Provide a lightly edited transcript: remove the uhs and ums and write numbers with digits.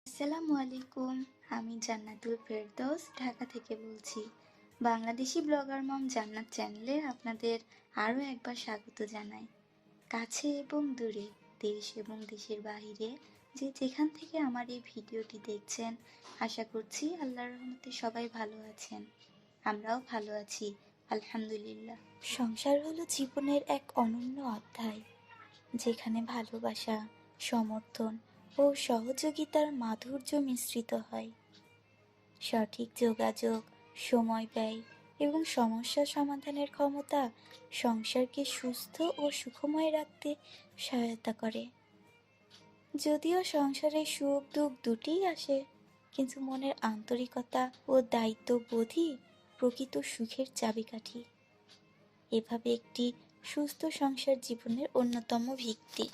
আসসালামু আলাইকুম। আমি জান্নাতুল ফেরদৌস ঢাকা থেকে বলছি। বাংলাদেশি ব্লগার মম জান্নাত চ্যানেলে আপনাদের আরও একবার স্বাগত জানাই। কাছে এবং দূরে, দেশ এবং দেশের বাহিরে যে যেখান থেকে আমার এই ভিডিওটি দেখছেন, আশা করছি আল্লাহর রহমতে সবাই ভালো আছেন। আমরাও ভালো আছি, আলহামদুলিল্লাহ। সংসার হলো জীবনের এক অনন্য অধ্যায়, যেখানে ভালোবাসা, সমর্থন ও সহযোগিতার মাধুর্য মিশ্রিত হয়। সঠিক যোগাযোগ, সময় ব্যয় এবং সমস্যা সমাধানের ক্ষমতা সংসারকে সুস্থ ও সুখময় রাখতে সহায়তা করে। যদিও সংসারে সুখ দুঃখ দুটিই আসে, কিন্তু মনের আন্তরিকতা ও দায়িত্ববোধই প্রকৃত সুখের চাবিকাঠি। এভাবে একটি সুস্থ সংসার জীবনের অন্যতম ভিত্তি।